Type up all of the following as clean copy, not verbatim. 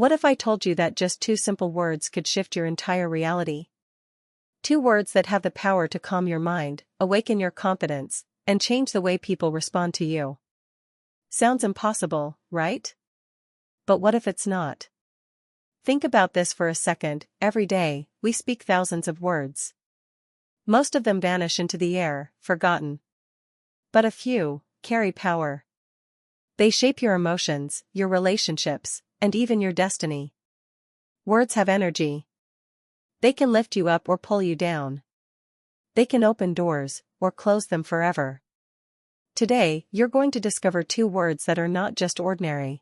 What if I told you that just two simple words could shift your entire reality? Two words that have the power to calm your mind, awaken your confidence, and change the way people respond to you. Sounds impossible, right? But what if it's not? Think about this for a second. Every day, we speak thousands of words. Most of them vanish into the air, forgotten. But a few carry power. They shape your emotions, your relationships, and even your destiny. Words have energy. They can lift you up or pull you down. They can open doors, or close them forever. Today, you're going to discover two words that are not just ordinary.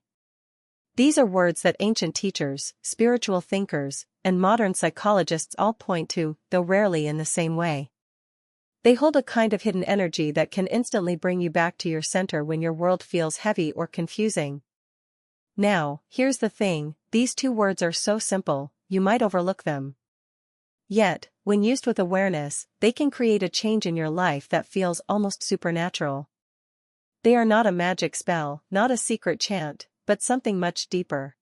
These are words that ancient teachers, spiritual thinkers, and modern psychologists all point to, though rarely in the same way. They hold a kind of hidden energy that can instantly bring you back to your center when your world feels heavy or confusing. Now, here's the thing, these two words are so simple, you might overlook them. Yet, when used with awareness, they can create a change in your life that feels almost supernatural. They are not a magic spell, not a secret chant, but something much deeper.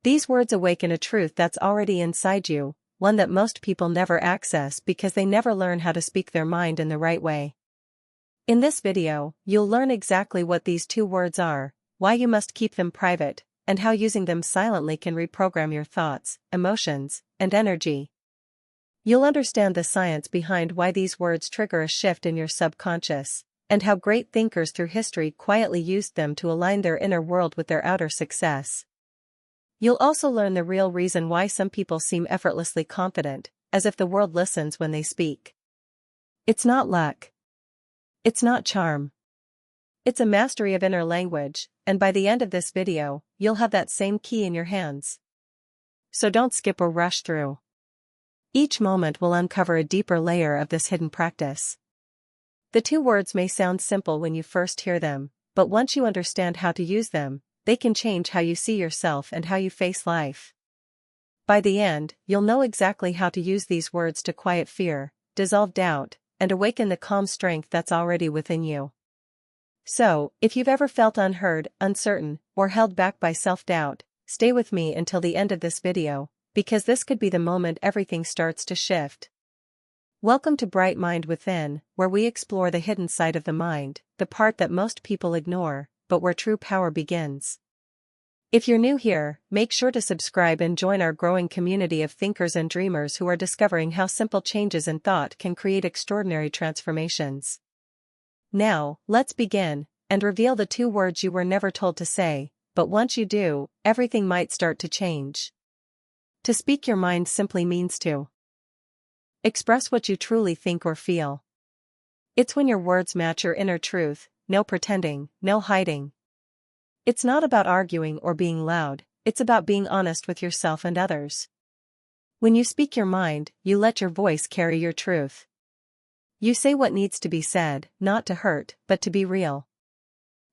These words awaken a truth that's already inside you, one that most people never access because they never learn how to speak their mind in the right way. In this video, you'll learn exactly what these two words are, why you must keep them private, and how using them silently can reprogram your thoughts, emotions, and energy. You'll understand the science behind why these words trigger a shift in your subconscious, and how great thinkers through history quietly used them to align their inner world with their outer success. You'll also learn the real reason why some people seem effortlessly confident, as if the world listens when they speak. It's not luck. It's not charm. It's a mastery of inner language, and by the end of this video, you'll have that same key in your hands. So don't skip or rush through. Each moment will uncover a deeper layer of this hidden practice. The two words may sound simple when you first hear them, but once you understand how to use them, they can change how you see yourself and how you face life. By the end, you'll know exactly how to use these words to quiet fear, dissolve doubt, and awaken the calm strength that's already within you. So, if you've ever felt unheard, uncertain, or held back by self-doubt, stay with me until the end of this video, because this could be the moment everything starts to shift. Welcome to Bright Mind Within, where we explore the hidden side of the mind, the part that most people ignore, but where true power begins. If you're new here, make sure to subscribe and join our growing community of thinkers and dreamers who are discovering how simple changes in thought can create extraordinary transformations. Now, let's begin, and reveal the two words you were never told to say, but once you do, everything might start to change. To speak your mind simply means to express what you truly think or feel. It's when your words match your inner truth, no pretending, no hiding. It's not about arguing or being loud, it's about being honest with yourself and others. When you speak your mind, you let your voice carry your truth. You say what needs to be said, not to hurt, but to be real.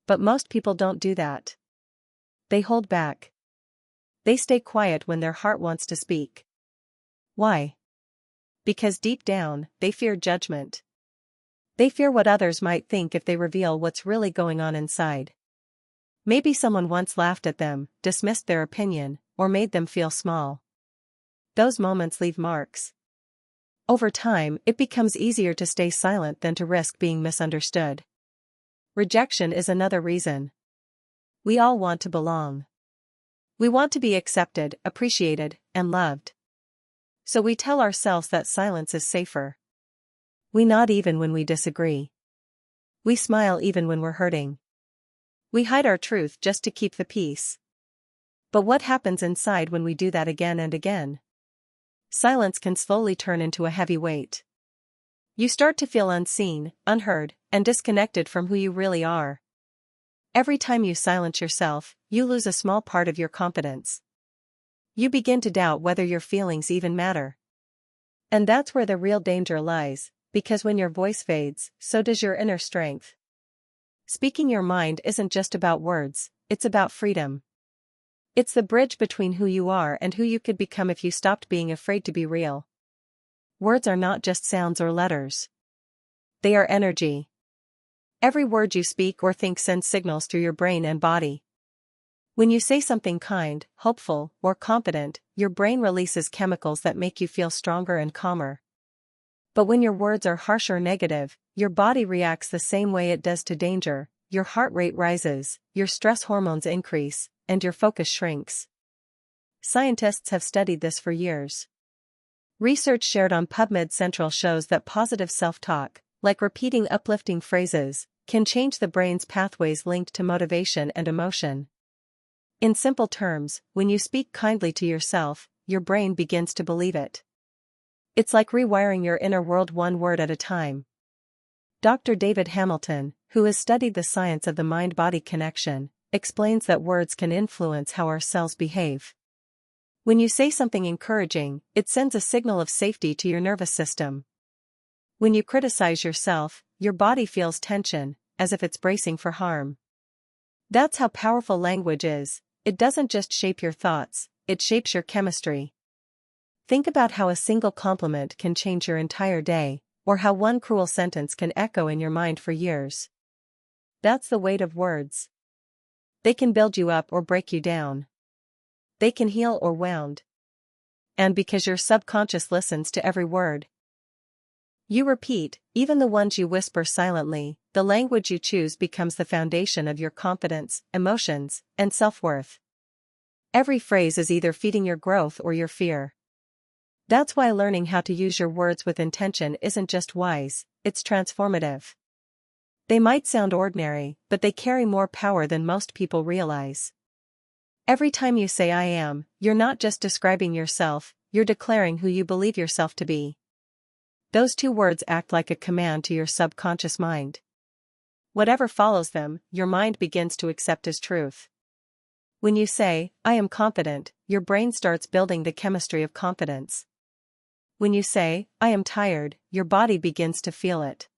But most people don't do that. They hold back. They stay quiet when their heart wants to speak. Why? Because deep down, they fear judgment. They fear what others might think if they reveal what's really going on inside. Maybe someone once laughed at them, dismissed their opinion, or made them feel small. Those moments leave marks. Over time, it becomes easier to stay silent than to risk being misunderstood. Rejection is another reason. We all want to belong. We want to be accepted, appreciated, and loved. So we tell ourselves that silence is safer. We nod even when we disagree. We smile even when we're hurting. We hide our truth just to keep the peace. But what happens inside when we do that again and again? Silence can slowly turn into a heavy weight. You start to feel unseen, unheard, and disconnected from who you really are. Every time you silence yourself, you lose a small part of your confidence. You begin to doubt whether your feelings even matter. And that's where the real danger lies, because when your voice fades, so does your inner strength. Speaking your mind isn't just about words, it's about freedom. It's the bridge between who you are and who you could become if you stopped being afraid to be real. Words are not just sounds or letters. They are energy. Every word you speak or think sends signals through your brain and body. When you say something kind, hopeful, or confident, your brain releases chemicals that make you feel stronger and calmer. But when your words are harsh or negative, your body reacts the same way it does to danger. Your heart rate rises, your stress hormones increase, and your focus shrinks. Scientists have studied this for years. Research shared on PubMed Central shows that positive self-talk, like repeating uplifting phrases, can change the brain's pathways linked to motivation and emotion. In simple terms, when you speak kindly to yourself, your brain begins to believe it. It's like rewiring your inner world one word at a time. Dr. David Hamilton, who has studied the science of the mind-body connection, explains that words can influence how our cells behave. When you say something encouraging, it sends a signal of safety to your nervous system. When you criticize yourself, your body feels tension, as if it's bracing for harm. That's how powerful language is. It doesn't just shape your thoughts, it shapes your chemistry. Think about how a single compliment can change your entire day, or how one cruel sentence can echo in your mind for years. That's the weight of words. They can build you up or break you down. They can heal or wound. And because your subconscious listens to every word you repeat, even the ones you whisper silently, the language you choose becomes the foundation of your confidence, emotions, and self-worth. Every phrase is either feeding your growth or your fear. That's why learning how to use your words with intention isn't just wise, it's transformative. They might sound ordinary, but they carry more power than most people realize. Every time you say I am, you're not just describing yourself, you're declaring who you believe yourself to be. Those two words act like a command to your subconscious mind. Whatever follows them, your mind begins to accept as truth. When you say, I am confident, your brain starts building the chemistry of confidence. When you say, I am tired, your body begins to feel it.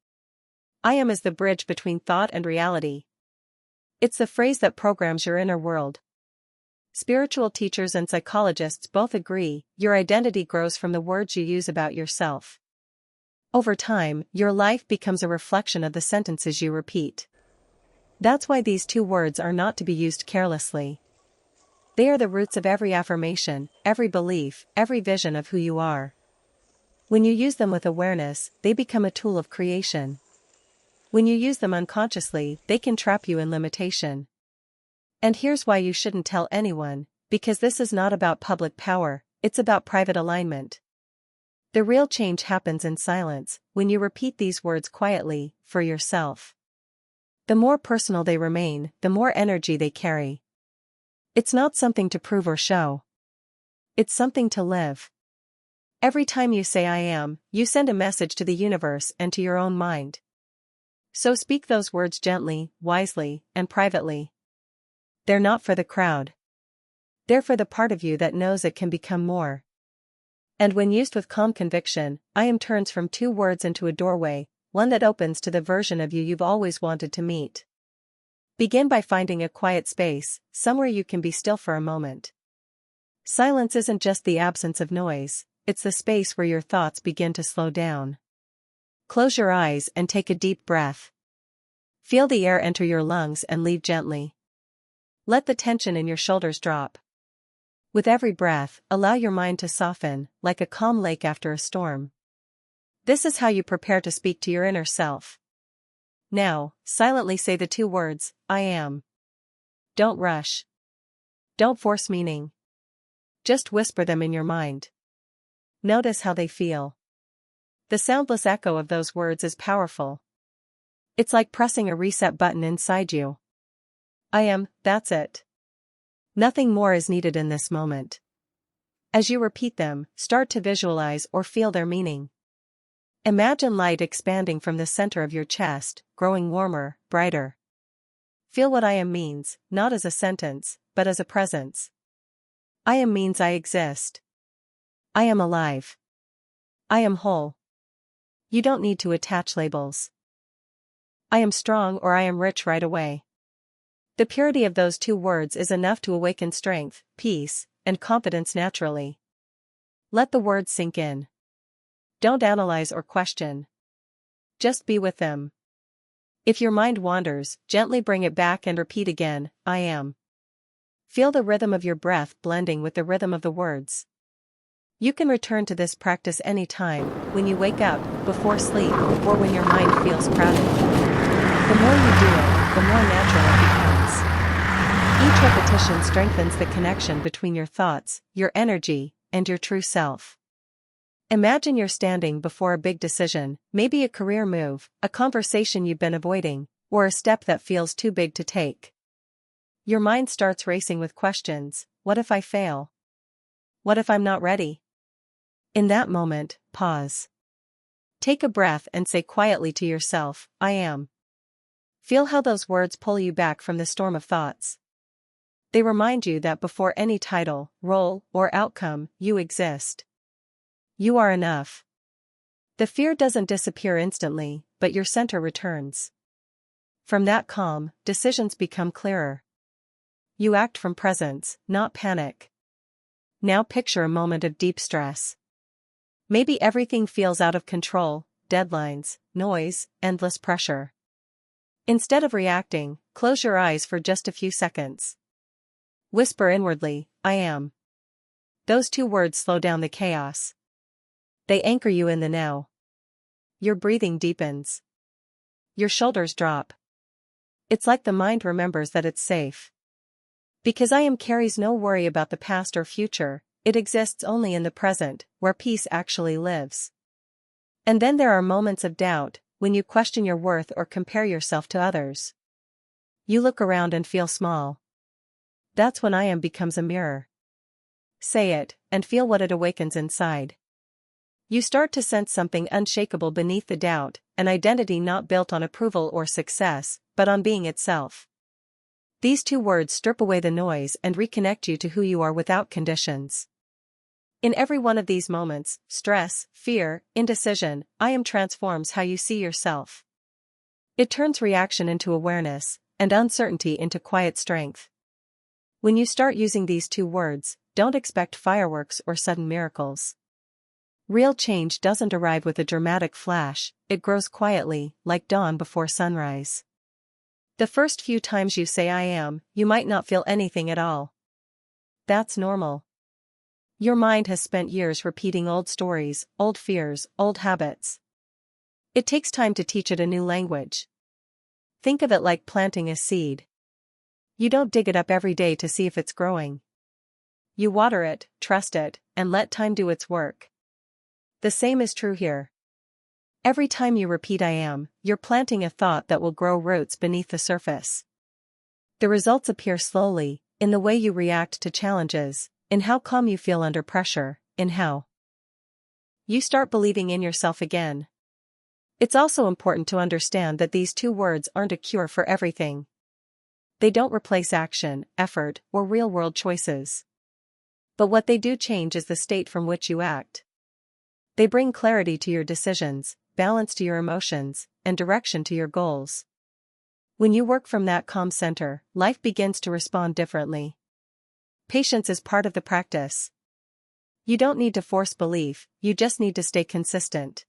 I am is the bridge between thought and reality. It's the phrase that programs your inner world. Spiritual teachers and psychologists both agree, your identity grows from the words you use about yourself. Over time, your life becomes a reflection of the sentences you repeat. That's why these two words are not to be used carelessly. They are the roots of every affirmation, every belief, every vision of who you are. When you use them with awareness, they become a tool of creation. When you use them unconsciously, they can trap you in limitation. And here's why you shouldn't tell anyone, because this is not about public power, it's about private alignment. The real change happens in silence, when you repeat these words quietly, for yourself. The more personal they remain, the more energy they carry. It's not something to prove or show. It's something to live. Every time you say I am, you send a message to the universe and to your own mind. So speak those words gently, wisely, and privately. They're not for the crowd. They're for the part of you that knows it can become more. And when used with calm conviction, I am turns from two words into a doorway, one that opens to the version of you you've always wanted to meet. Begin by finding a quiet space, somewhere you can be still for a moment. Silence isn't just the absence of noise, it's the space where your thoughts begin to slow down. Close your eyes and take a deep breath. Feel the air enter your lungs and leave gently. Let the tension in your shoulders drop. With every breath, allow your mind to soften, like a calm lake after a storm. This is how you prepare to speak to your inner self. Now, silently say the two words, I am. Don't rush. Don't force meaning. Just whisper them in your mind. Notice how they feel. The soundless echo of those words is powerful. It's like pressing a reset button inside you. I am, that's it. Nothing more is needed in this moment. As you repeat them, start to visualize or feel their meaning. Imagine light expanding from the center of your chest, growing warmer, brighter. Feel what I am means, not as a sentence, but as a presence. I am means I exist. I am alive. I am whole. You don't need to attach labels. I am strong or I am rich right away. The purity of those two words is enough to awaken strength, peace, and confidence naturally. Let the words sink in. Don't analyze or question. Just be with them. If your mind wanders, gently bring it back and repeat again, I am. Feel the rhythm of your breath blending with the rhythm of the words. You can return to this practice anytime, when you wake up, before sleep, or when your mind feels crowded. The more you do it, the more natural it becomes. Each repetition strengthens the connection between your thoughts, your energy, and your true self. Imagine you're standing before a big decision, maybe a career move, a conversation you've been avoiding, or a step that feels too big to take. Your mind starts racing with questions. What if I fail? What if I'm not ready? In that moment, pause. Take a breath and say quietly to yourself, I am. Feel how those words pull you back from the storm of thoughts. They remind you that before any title, role, or outcome, you exist. You are enough. The fear doesn't disappear instantly, but your center returns. From that calm, decisions become clearer. You act from presence, not panic. Now picture a moment of deep stress. Maybe everything feels out of control, deadlines, noise, endless pressure. Instead of reacting, close your eyes for just a few seconds. Whisper inwardly, I am. Those two words slow down the chaos. They anchor you in the now. Your breathing deepens. Your shoulders drop. It's like the mind remembers that it's safe. Because I am carries no worry about the past or future, it exists only in the present, where peace actually lives. And then there are moments of doubt, when you question your worth or compare yourself to others. You look around and feel small. That's when I am becomes a mirror. Say it, and feel what it awakens inside. You start to sense something unshakable beneath the doubt, an identity not built on approval or success, but on being itself. These two words strip away the noise and reconnect you to who you are without conditions. In every one of these moments, stress, fear, indecision, I am transforms how you see yourself. It turns reaction into awareness, and uncertainty into quiet strength. When you start using these two words, don't expect fireworks or sudden miracles. Real change doesn't arrive with a dramatic flash, it grows quietly, like dawn before sunrise. The first few times you say I am, you might not feel anything at all. That's normal. Your mind has spent years repeating old stories, old fears, old habits. It takes time to teach it a new language. Think of it like planting a seed. You don't dig it up every day to see if it's growing. You water it, trust it, and let time do its work. The same is true here. Every time you repeat I am, you're planting a thought that will grow roots beneath the surface. The results appear slowly, in the way you react to challenges, in how calm you feel under pressure, in how you start believing in yourself again. It's also important to understand that these two words aren't a cure for everything. They don't replace action, effort, or real-world choices. But what they do change is the state from which you act. They bring clarity to your decisions, balance to your emotions, and direction to your goals. When you work from that calm center, life begins to respond differently. Patience is part of the practice. You don't need to force belief, you just need to stay consistent.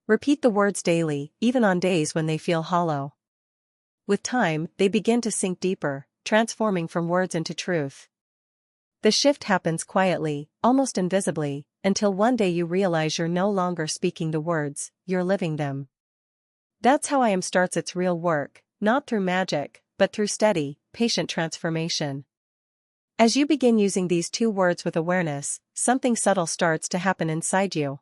Repeat the words daily, even on days when they feel hollow. With time, they begin to sink deeper, transforming from words into truth. The shift happens quietly, almost invisibly, until one day you realize you're no longer speaking the words, you're living them. That's how I am starts its real work, not through magic, but through steady, patient transformation. As you begin using these two words with awareness, something subtle starts to happen inside you.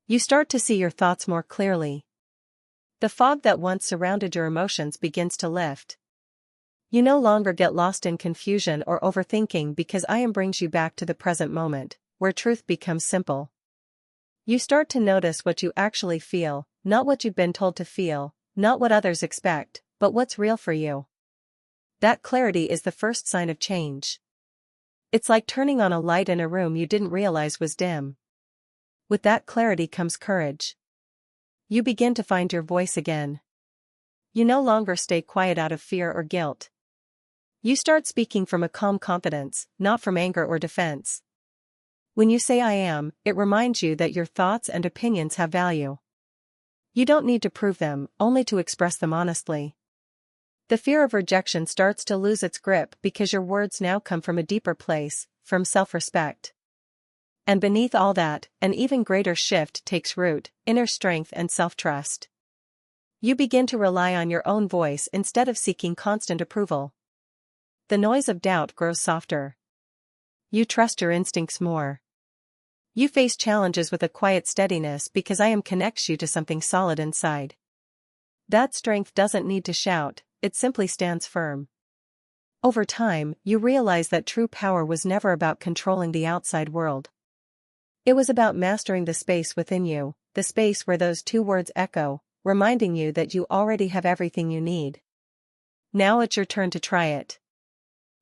You start to see your thoughts more clearly. The fog that once surrounded your emotions begins to lift. You no longer get lost in confusion or overthinking because I am brings you back to the present moment, where truth becomes simple. You start to notice what you actually feel, not what you've been told to feel, not what others expect, but what's real for you. That clarity is the first sign of change. It's like turning on a light in a room you didn't realize was dim. With that clarity comes courage. You begin to find your voice again. You no longer stay quiet out of fear or guilt. You start speaking from a calm confidence, not from anger or defense. When you say I am, it reminds you that your thoughts and opinions have value. You don't need to prove them, only to express them honestly. The fear of rejection starts to lose its grip because your words now come from a deeper place, from self-respect. And beneath all that, an even greater shift takes root: inner strength and self-trust. You begin to rely on your own voice instead of seeking constant approval. The noise of doubt grows softer. You trust your instincts more. You face challenges with a quiet steadiness because I am connects you to something solid inside. That strength doesn't need to shout, it simply stands firm. Over time, you realize that true power was never about controlling the outside world. It was about mastering the space within you, the space where those two words echo, reminding you that you already have everything you need. Now it's your turn to try it.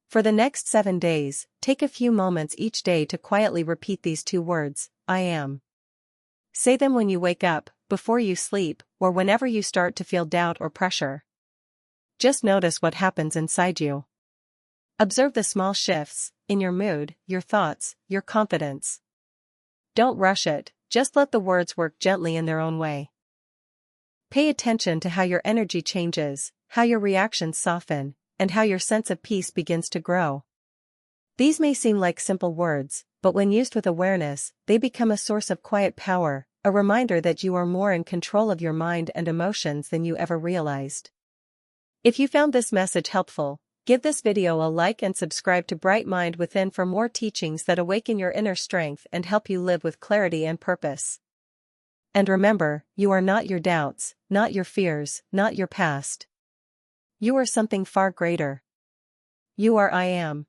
For the next 7 days, take a few moments each day to quietly repeat these two words: I am. Say them when you wake up, before you sleep, or whenever you start to feel doubt or pressure. Just notice what happens inside you. Observe the small shifts in your mood, your thoughts, your confidence. Don't rush it, just let the words work gently in their own way. Pay attention to how your energy changes, how your reactions soften, and how your sense of peace begins to grow. These may seem like simple words, but when used with awareness, they become a source of quiet power, a reminder that you are more in control of your mind and emotions than you ever realized. If you found this message helpful, give this video a like and subscribe to Bright Mind Within for more teachings that awaken your inner strength and help you live with clarity and purpose. And remember, you are not your doubts, not your fears, not your past. You are something far greater. You are I am.